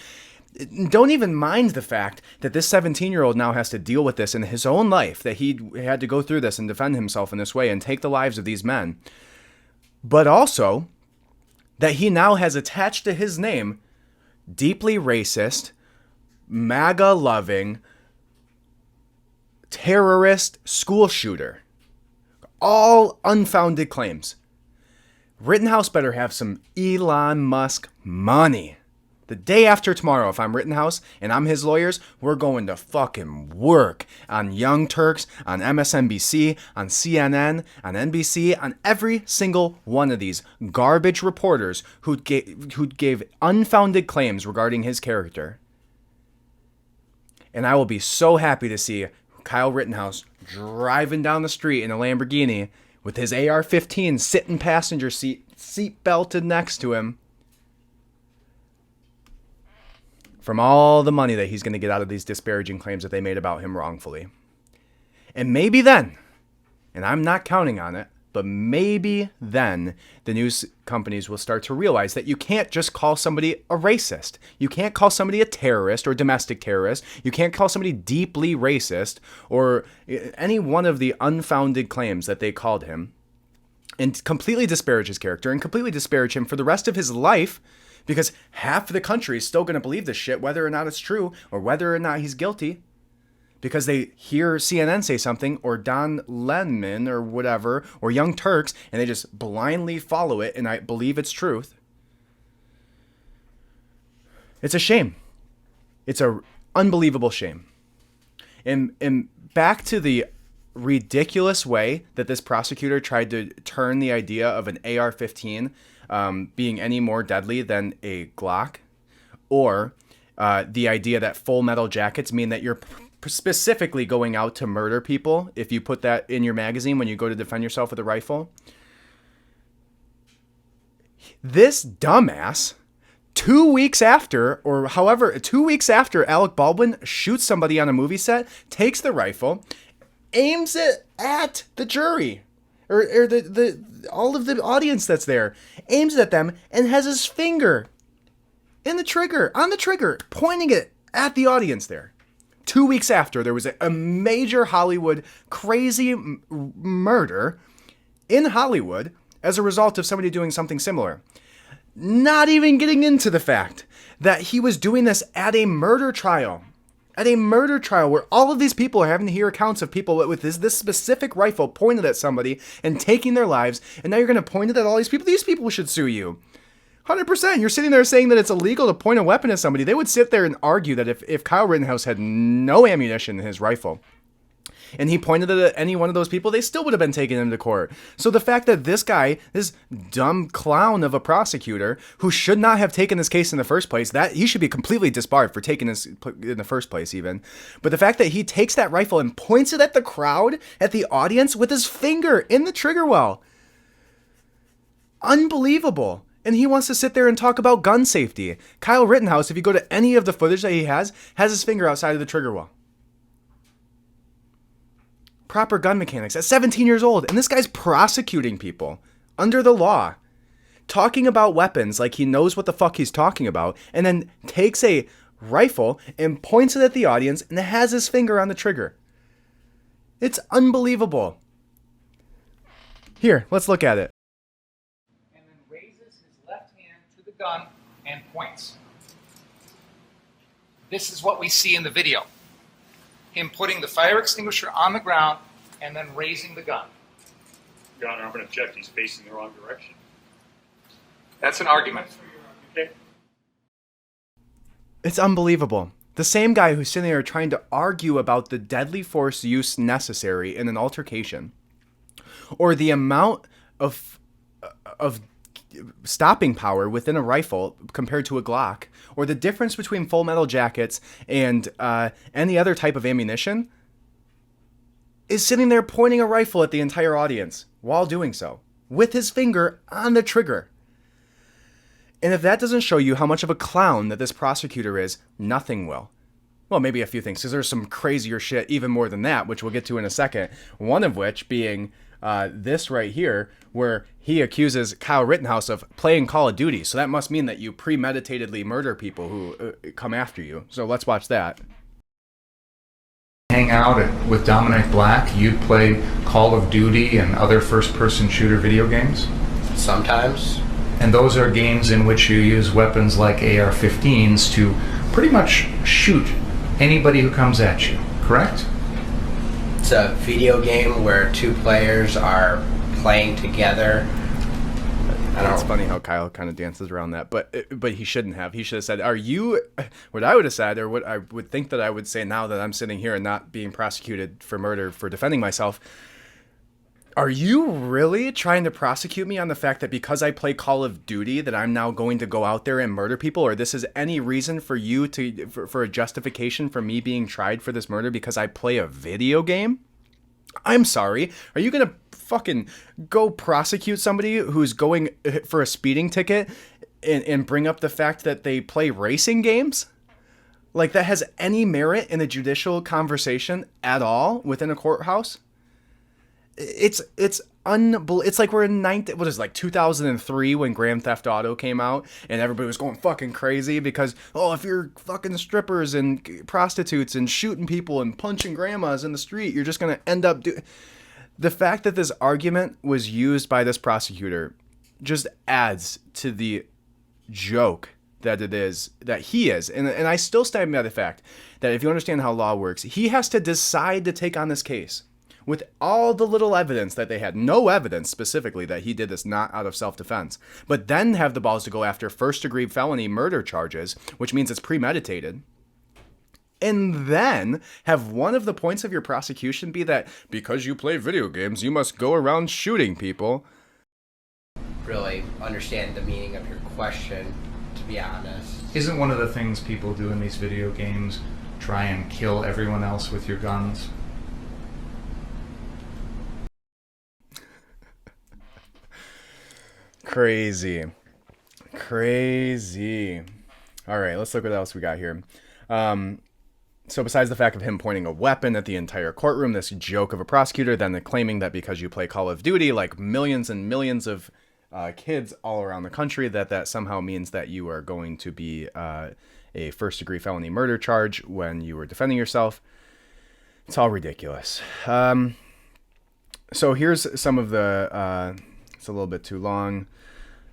Don't even mind the fact that this 17-year-old now has to deal with this in his own life, that he had to go through this and defend himself in this way and take the lives of these men. But also that he now has attached to his name deeply racist, MAGA-loving, terrorist school shooter. All unfounded claims. Rittenhouse better have some Elon Musk money. The day after tomorrow, if I'm Rittenhouse and I'm his lawyers, we're going to fucking work on Young Turks, on MSNBC, on CNN, on NBC, on every single one of these garbage reporters who gave unfounded claims regarding his character. And I will be so happy to see Kyle Rittenhouse driving down the street in a Lamborghini with his AR-15 sitting passenger seat belted next to him, from all the money that he's going to get out of these disparaging claims that they made about him wrongfully. And maybe then, and I'm not counting on it, but maybe then the news companies will start to realize that you can't just call somebody a racist. You can't call somebody a terrorist or domestic terrorist. You can't call somebody deeply racist or any one of the unfounded claims that they called him and completely disparage his character and completely disparage him for the rest of his life, because half of the country is still going to believe this shit, whether or not it's true or whether or not he's guilty, because they hear CNN say something or Don Lemon or whatever, or Young Turks, and they just blindly follow it and I believe it's truth. It's a shame. It's an unbelievable shame. And back to the ridiculous way that this prosecutor tried to turn the idea of an AR-15 being any more deadly than a Glock, or the idea that full metal jackets mean that you're specifically going out to murder people if you put that in your magazine when you go to defend yourself with a rifle. This dumbass, 2 weeks after Alec Baldwin shoots somebody on a movie set, takes the rifle, aims it at the jury, or all of the audience that's there, aims at them, and has his finger on the trigger, pointing it at the audience there. 2 weeks after there was a major Hollywood crazy murder in Hollywood as a result of somebody doing something similar. Not even getting into the fact that he was doing this at a murder trial. At a murder trial where all of these people are having to hear accounts of people with this specific rifle pointed at somebody and taking their lives, and now you're going to point it at all these people? These people should sue you. 100%. You're sitting there saying that it's illegal to point a weapon at somebody. They would sit there and argue that if Kyle Rittenhouse had no ammunition in his rifle and he pointed it at any one of those people, they still would have been taking him to court. So the fact that this guy, this dumb clown of a prosecutor who should not have taken this case in the first place, that he should be completely disbarred for taking this in the first place even. But the fact that he takes that rifle and points it at the crowd, at the audience with his finger in the trigger well. Unbelievable. And he wants to sit there and talk about gun safety. Kyle Rittenhouse, if you go to any of the footage that he has his finger outside of the trigger well. Proper gun mechanics at 17 years old. And this guy's prosecuting people under the law, talking about weapons like he knows what the fuck he's talking about, and then takes a rifle and points it at the audience and has his finger on the trigger. It's unbelievable. Here, let's look at it. And then raises his left hand to the gun and points. This is what we see in the video. Him putting the fire extinguisher on the ground and then raising the gun. Your Honor, I'm going to object. He's facing the wrong direction. That's an argument. Okay. It's unbelievable. The same guy who's sitting there trying to argue about the deadly force use necessary in an altercation, or the amount of stopping power within a rifle compared to a Glock, or the difference between full metal jackets and any other type of ammunition, is sitting there pointing a rifle at the entire audience while doing so, with his finger on the trigger. And if that doesn't show you how much of a clown that this prosecutor is, nothing will. Well, maybe a few things, because there's some crazier shit even more than that, which we'll get to in a second. One of which being this right here, where he accuses Kyle Rittenhouse of playing Call of Duty. So that must mean that you premeditatedly murder people who come after you. So let's watch that. Hang out with Dominic Black, you'd play Call of Duty and other first-person shooter video games? Sometimes. And those are games in which you use weapons like AR-15s to pretty much shoot anybody who comes at you, correct? It's a video game where two players are playing together. It's funny how Kyle kind of dances around that, but he shouldn't have. He should have said, "Are you?" What I would have said, or what I would think that I would say now that I'm sitting here and not being prosecuted for murder for defending myself. Are you really trying to prosecute me on the fact that because I play Call of Duty that I'm now going to go out there and murder people, or this is any reason for you to for a justification for me being tried for this murder because I play a video game? I'm sorry. Are you going to fucking go prosecute somebody who's going for a speeding ticket and bring up the fact that they play racing games? Like that has any merit in a judicial conversation at all within a courthouse? It's like we're in 2003 when Grand Theft Auto came out and everybody was going fucking crazy because, if you're fucking strippers and prostitutes and shooting people and punching grandmas in the street, you're just going to end up The fact that this argument was used by this prosecutor just adds to the joke that it is, that he is. And I still stand by the fact that if you understand how law works, he has to decide to take on this case. With all the little evidence that they had, no evidence specifically that he did this not out of self-defense, but then have the balls to go after first-degree felony murder charges, which means it's premeditated, and then have one of the points of your prosecution be that because you play video games, you must go around shooting people. Really understand the meaning of your question, to be honest. Isn't one of the things people do in these video games try and kill everyone else with your guns? Crazy. All right, let's look what else we got here. So besides the fact of him pointing a weapon at the entire courtroom, this joke of a prosecutor, then the claiming that because you play Call of Duty, like millions and millions of kids all around the country, that somehow means that you are going to be a first-degree felony murder charge when you were defending yourself. It's all ridiculous. So here's some of the... it's a little bit too long.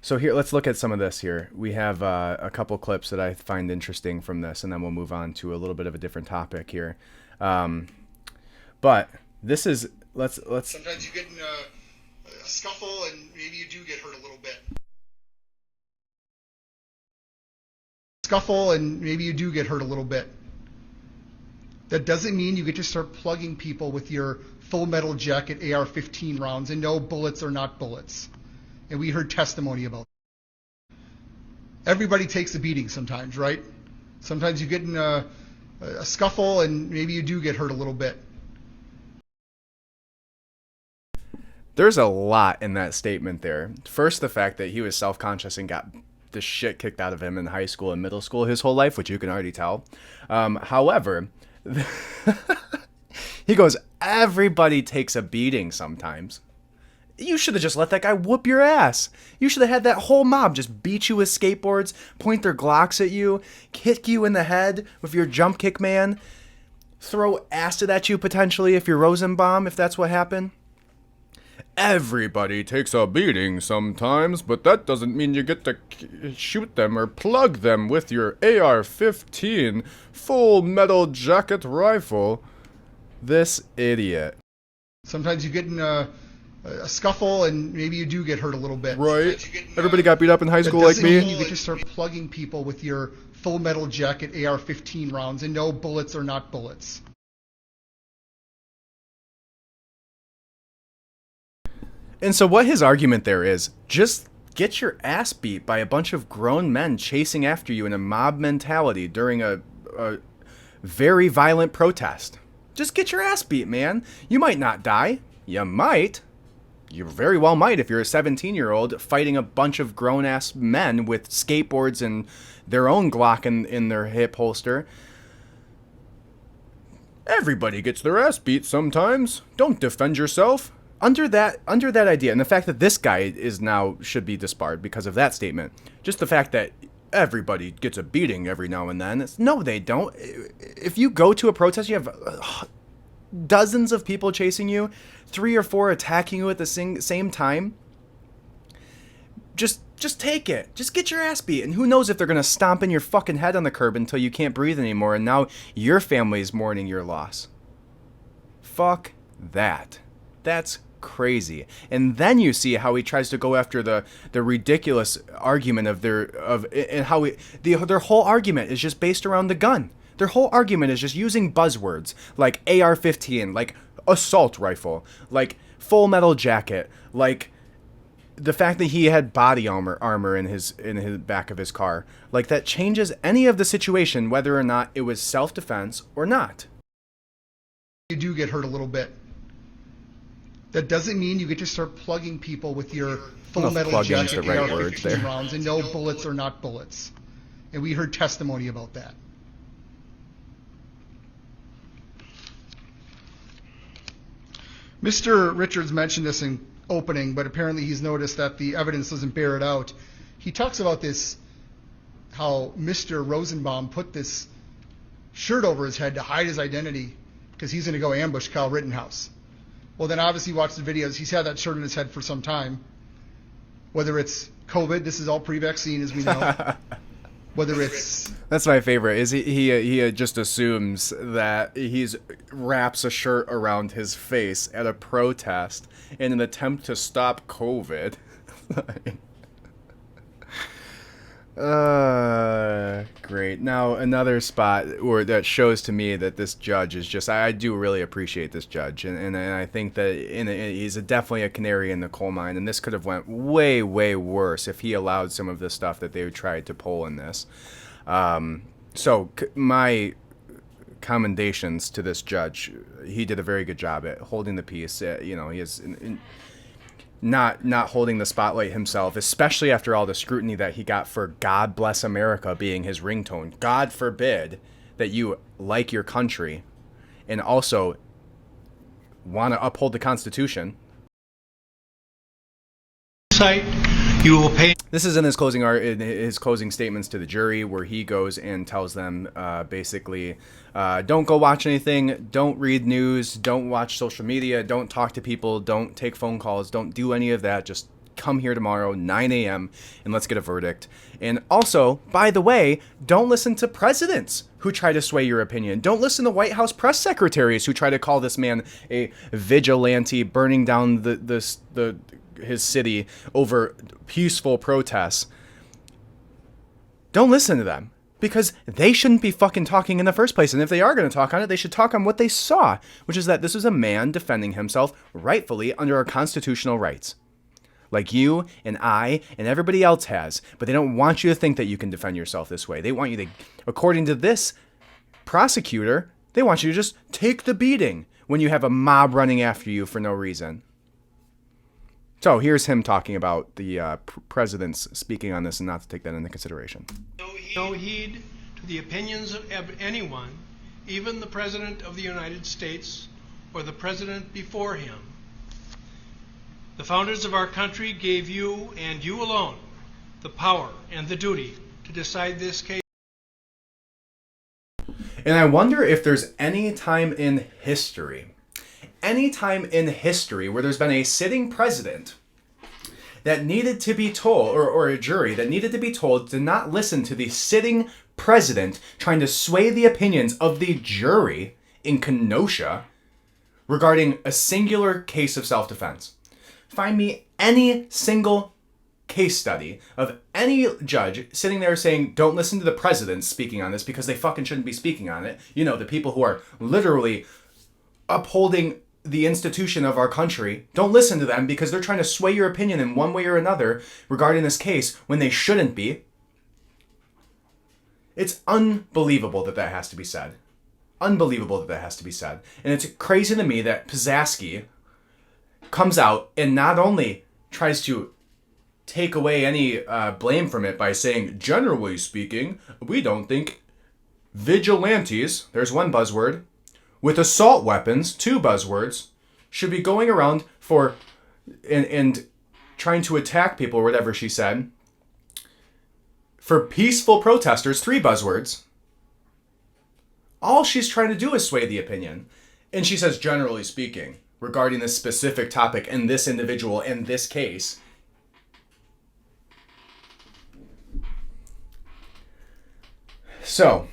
So here, let's look at some of this here. We have a couple clips that I find interesting from this, and then we'll move on to a little bit of a different topic here. But this is, let's. Sometimes you get in a scuffle, and maybe you do get hurt a little bit. That doesn't mean you get to start plugging people with your full metal jacket AR-15 rounds, and no, bullets are not bullets. And we heard testimony about that. Everybody takes a beating sometimes, right? Sometimes you get in a scuffle and maybe you do get hurt a little bit. There's a lot in that statement there. First, the fact that he was self-conscious and got the shit kicked out of him in high school and middle school his whole life, which you can already tell. However, he goes, everybody takes a beating sometimes. You should have just let that guy whoop your ass. You should have had that whole mob just beat you with skateboards, point their Glocks at you, kick you in the head with your jump kick man, throw acid at you potentially if you're Rosenbaum, if that's what happened. Everybody takes a beating sometimes, but that doesn't mean you get to shoot them or plug them with your AR-15 full metal jacket rifle. This idiot. Sometimes you get in a a scuffle and maybe you do get hurt a little bit. Right. Everybody got beat up in high school like That me. doesn't mean you get to start plugging people with your full metal jacket AR-15 rounds and no, bullets are not bullets. And so what his argument there is, just get your ass beat by a bunch of grown men chasing after you in a mob mentality during a very violent protest. Just get your ass beat, man. You might not die. You might. You very well might if you're a 17-year-old fighting a bunch of grown-ass men with skateboards and their own Glock in their hip holster. Everybody gets their ass beat sometimes. Don't defend yourself. Under that idea, and the fact that this guy should be disbarred because of that statement, just the fact that everybody gets a beating every now and then. No, they don't. If you go to a protest, you have dozens of people chasing you, 3 or 4 attacking you at the same time. Just take it. Just get your ass beat. And who knows if they're going to stomp in your fucking head on the curb until you can't breathe anymore, and now your family's mourning your loss. Fuck that. That's crazy. And then you see how he tries to go after the ridiculous argument and how their whole argument is just based around the gun. Their whole argument is just using buzzwords like AR-15, like assault rifle, like full metal jacket, like the fact that he had body armor in his back of his car. Like that changes any of the situation, whether or not it was self-defense or not. You do get hurt a little bit. That doesn't mean you get to start plugging people with your full metal jacket AR-15 rounds and no, bullets are not bullets. And we heard testimony about that. Mr. Richards mentioned this in opening, but apparently he's noticed that the evidence doesn't bear it out. He talks about this, how Mr. Rosenbaum put this shirt over his head to hide his identity because he's going to go ambush Kyle Rittenhouse. Well, then obviously watch the videos. He's had that shirt on his head for some time. Whether it's COVID, this is all pre-vaccine, as we know. Whether it's... That's my favorite, is he just assumes that he's wraps a shirt around his face at a protest in an attempt to stop COVID. Great. Now, another spot that shows to me that this judge is just, I do really appreciate this judge, and I think that he's definitely a canary in the coal mine, and this could have went way, way worse if he allowed some of the stuff that they tried to pull in this. So my commendations to this judge. He did a very good job at holding the peace. He is not holding the spotlight himself, especially after all the scrutiny that he got for God Bless America being his ringtone. God forbid that you like your country and also want to uphold the Constitution. You will pay. This is in his closing statements to the jury, where he goes and tells them basically, don't go watch anything, don't read news, don't watch social media, don't talk to people, don't take phone calls, don't do any of that. Just come here tomorrow, 9 a.m., and let's get a verdict. And also, by the way, don't listen to presidents who try to sway your opinion. Don't listen to White House press secretaries who try to call this man a vigilante burning down his city over peaceful protests. Don't listen to them, because they shouldn't be fucking talking in the first place. And if they are going to talk on it, they should talk on what they saw, which is that this was a man defending himself rightfully under our constitutional rights, like you and I and everybody else has. But they don't want you to think that you can defend yourself this way. They want you to, according to this prosecutor, they want you to just take the beating when you have a mob running after you for no reason. So here's him talking about the presidents speaking on this and not to take that into consideration. No heed to the opinions of anyone, even the President of the United States or the President before him. The founders of our country gave you, and you alone, the power and the duty to decide this case. And I wonder if there's any time in history where there's been a sitting president that needed to be told, or a jury that needed to be told to not listen to the sitting president trying to sway the opinions of the jury in Kenosha regarding a singular case of self-defense. Find me any single case study of any judge sitting there saying, don't listen to the president speaking on this because they fucking shouldn't be speaking on it. You know, the people who are literally upholding the institution of our country. Don't listen to them because they're trying to sway your opinion in one way or another regarding this case when they shouldn't be. It's unbelievable that that has to be said. Unbelievable that that has to be said. And it's crazy to me that Pizzasky comes out and not only tries to take away any blame from it by saying, generally speaking, we don't think vigilantes, there's one buzzword, with assault weapons, two buzzwords, should be going around for and trying to attack people or whatever she said. For peaceful protesters, three buzzwords. All she's trying to do is sway the opinion. And she says, generally speaking, regarding this specific topic and this individual and this case. So,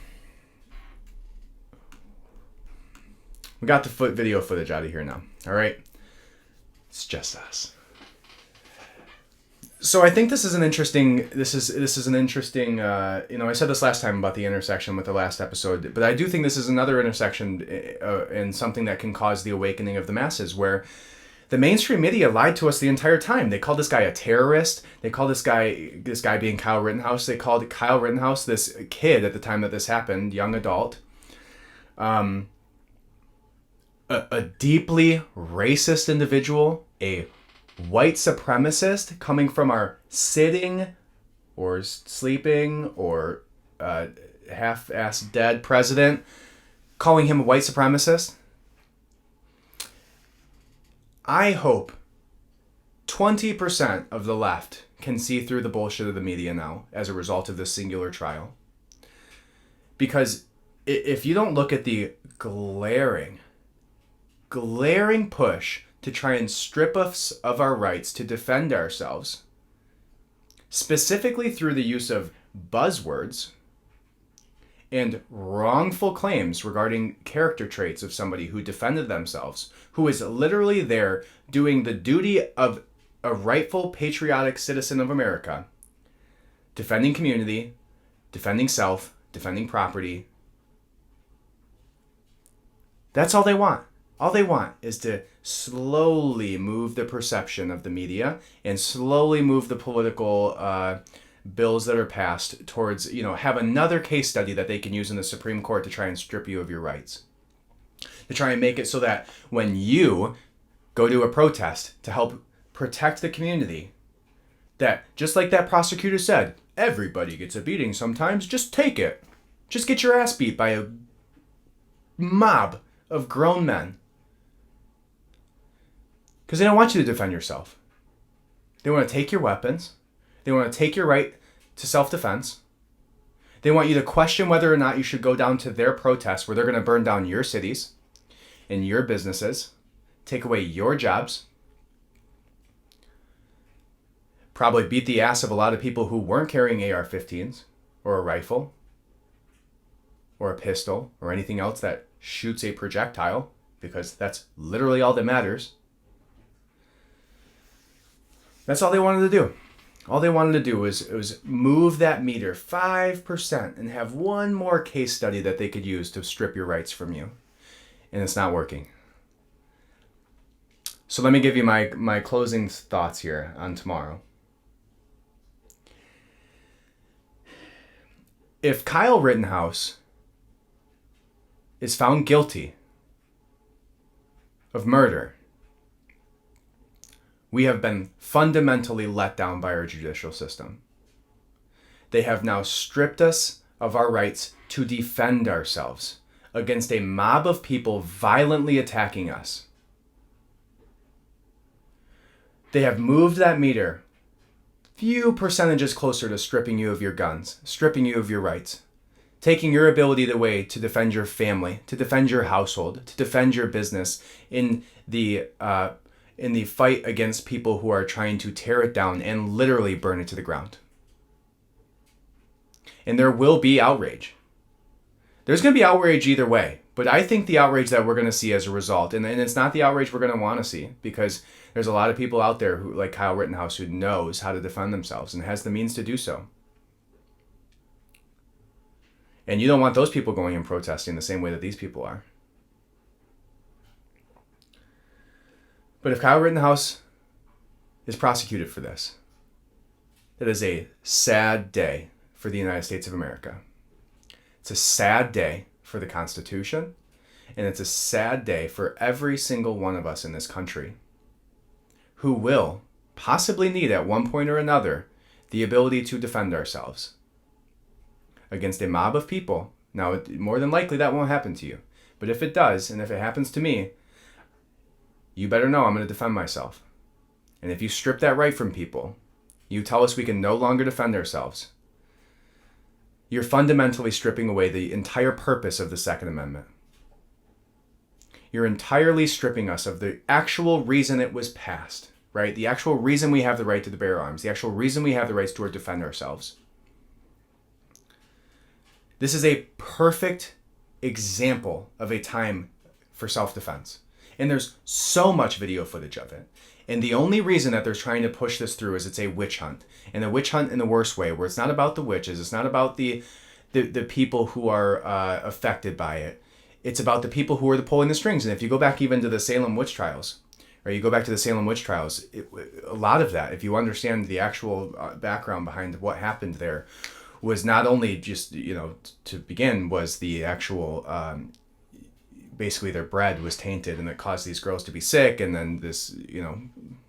we got the video footage out of here now. All right? It's just us. So I think this is an interesting, I said this last time about the intersection with the last episode, but I do think this is another intersection and something that can cause the awakening of the masses, where the mainstream media lied to us the entire time. They called this guy a terrorist. They called this guy being Kyle Rittenhouse. They called Kyle Rittenhouse, this kid at the time that this happened, young adult, a deeply racist individual, a white supremacist coming from our sitting or sleeping or half-ass dead president, calling him a white supremacist. I hope 20% of the left can see through the bullshit of the media now as a result of this singular trial. Because if you don't look at the glaring push to try and strip us of our rights to defend ourselves, specifically through the use of buzzwords and wrongful claims regarding character traits of somebody who defended themselves, who is literally there doing the duty of a rightful patriotic citizen of America, defending community, defending self, defending property. That's all they want. All they want is to slowly move the perception of the media and slowly move the political bills that are passed towards, have another case study that they can use in the Supreme Court to try and strip you of your rights. To try and make it so that when you go to a protest to help protect the community, that just like that prosecutor said, everybody gets a beating sometimes, just take it. Just get your ass beat by a mob of grown men. Because they don't want you to defend yourself. They want to take your weapons. They want to take your right to self-defense. They want you to question whether or not you should go down to their protests where they're going to burn down your cities and your businesses, take away your jobs, probably beat the ass of a lot of people who weren't carrying AR-15s or a rifle or a pistol or anything else that shoots a projectile, because that's literally all that matters. That's all they wanted to do. All they wanted to do was move that meter 5% and have one more case study that they could use to strip your rights from you. And it's not working. So let me give you my closing thoughts here on tomorrow. If Kyle Rittenhouse is found guilty of murder, we have been fundamentally let down by our judicial system. They have now stripped us of our rights to defend ourselves against a mob of people violently attacking us. They have moved that meter few percentages closer to stripping you of your guns, stripping you of your rights, taking your ability away to defend your family, to defend your household, to defend your business in the fight against people who are trying to tear it down and literally burn it to the ground. And there will be outrage. There's going to be outrage either way. But I think the outrage that we're going to see as a result, and it's not the outrage we're going to want to see, because there's a lot of people out there who, like Kyle Rittenhouse, who knows how to defend themselves and has the means to do so. And you don't want those people going and protesting the same way that these people are. But if Kyle Rittenhouse is prosecuted for this, that is a sad day for the United States of America. It's a sad day for the Constitution, and it's a sad day for every single one of us in this country who will possibly need at one point or another the ability to defend ourselves against a mob of people. Now, more than likely that won't happen to you, but if it does, and if it happens to me, you better know I'm going to defend myself. And if you strip that right from people, you tell us we can no longer defend ourselves, you're fundamentally stripping away the entire purpose of the Second Amendment. You're entirely stripping us of the actual reason it was passed, right? The actual reason we have the right to bear arms, the actual reason we have the rights to defend ourselves. This is a perfect example of a time for self-defense. And there's so much video footage of it. And the only reason that they're trying to push this through is it's a witch hunt. And a witch hunt in the worst way, where it's not about the witches, it's not about the people who are affected by it. It's about the people who are pulling the strings. And if you go back even to the Salem witch trials, or you go back to the Salem witch trials, a lot of that, if you understand the actual background behind what happened there, was not only just, to begin, was the actual... basically their bread was tainted and it caused these girls to be sick, and then this,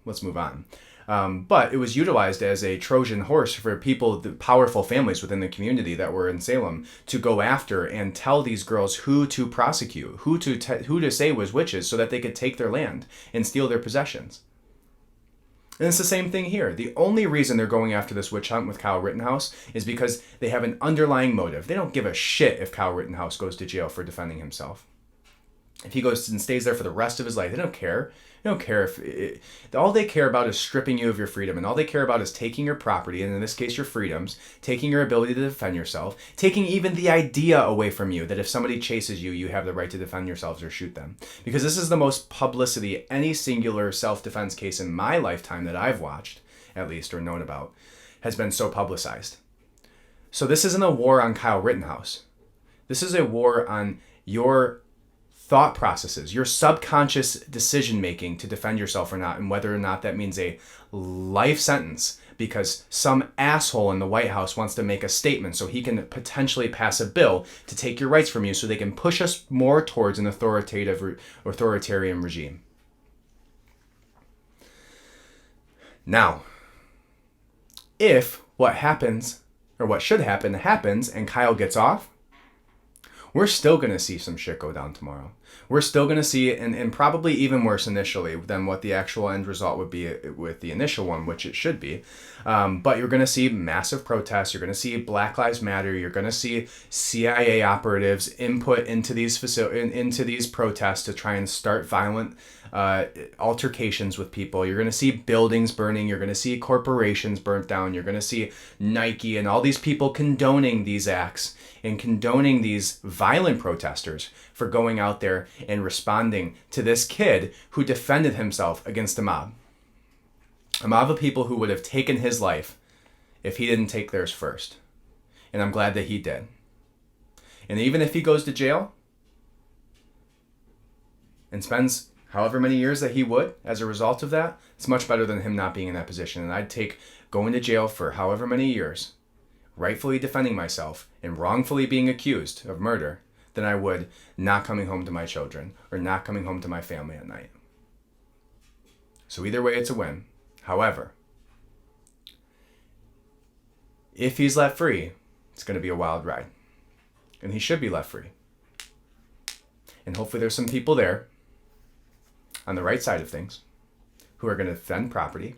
let's move on. But it was utilized as a Trojan horse for people, the powerful families within the community that were in Salem, to go after and tell these girls who to prosecute, who to say was witches, so that they could take their land and steal their possessions. And it's the same thing here. The only reason they're going after this witch hunt with Kyle Rittenhouse is because they have an underlying motive. They don't give a shit if Kyle Rittenhouse goes to jail for defending himself. If he goes and stays there for the rest of his life, they don't care. They don't care all they care about is stripping you of your freedom, and all they care about is taking your property, and in this case your freedoms, taking your ability to defend yourself, taking even the idea away from you that if somebody chases you, you have the right to defend yourselves or shoot them. Because this is the most publicity any singular self-defense case in my lifetime that I've watched, at least, or known about, has been so publicized. So this isn't a war on Kyle Rittenhouse. This is a war on your thought processes, your subconscious decision making to defend yourself or not, and whether or not that means a life sentence because some asshole in the White House wants to make a statement so he can potentially pass a bill to take your rights from you so they can push us more towards an authoritarian regime. Now, if what happens, or what should happen, happens and Kyle gets off, we're still going to see some shit go down tomorrow. We're still going to see, and probably even worse initially than what the actual end result would be with the initial one, which it should be. But you're going to see massive protests. You're going to see Black Lives Matter. You're going to see CIA operatives input into these protests to try and start violent altercations with people. You're going to see buildings burning. You're going to see corporations burnt down. You're going to see Nike and all these people condoning these acts and condoning these violent protesters for going out there and responding to this kid who defended himself against a mob. A mob of people who would have taken his life if he didn't take theirs first. And I'm glad that he did. And even if he goes to jail and spends however many years that he would as a result of that, it's much better than him not being in that position. And I'd take going to jail for however many years, rightfully defending myself and wrongfully being accused of murder, than I would not coming home to my children or not coming home to my family at night. So either way, it's a win. However, if he's let free, it's going to be a wild ride. And he should be let free. And hopefully there's some people there on the right side of things who are going to defend property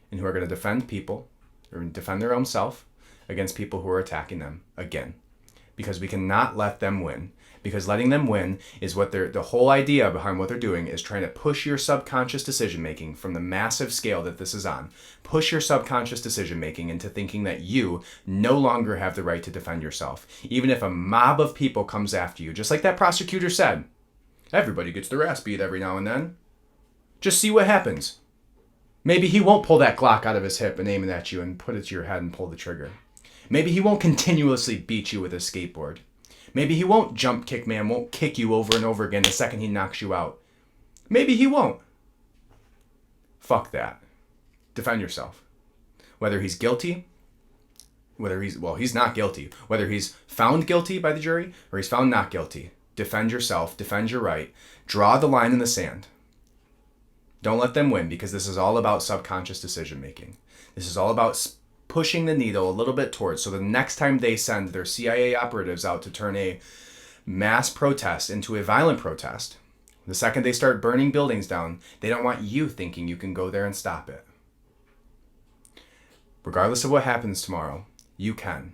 and who are going to defend people or defend their own self against people who are attacking them again. because we cannot let them win. Because letting them win is what the whole idea behind what they're doing is trying to push your subconscious decision making from the massive scale that this is on. Push your subconscious decision making into thinking that you no longer have the right to defend yourself. Even if a mob of people comes after you, just like that prosecutor said, everybody gets their ass beat every now and then. Just see what happens. Maybe he won't pull that Glock out of his hip and aim it at you and put it to your head and pull the trigger. Maybe he won't continuously beat you with a skateboard. Maybe he won't jump kick man, won't kick you over and over again the second he knocks you out. Maybe he won't. Fuck that. Defend yourself. Whether he's guilty, he's not guilty. Whether he's found guilty by the jury or he's found not guilty. Defend yourself, defend your right. Draw the line in the sand. Don't let them win, because this is all about subconscious decision making. This is all about pushing the needle a little bit towards, so the next time they send their CIA operatives out to turn a mass protest into a violent protest, the second they start burning buildings down, they don't want you thinking you can go there and stop it. Regardless of what happens tomorrow, you can.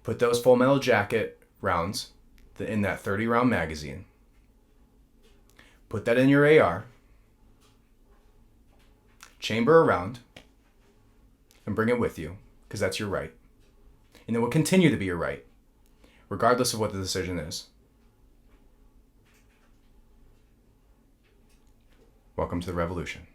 Put those Full Metal Jacket rounds in that 30-round magazine. Put that in your AR. Chamber a round. And bring it with you, because that's your right. And it will continue to be your right, regardless of what the decision is. Welcome to the revolution.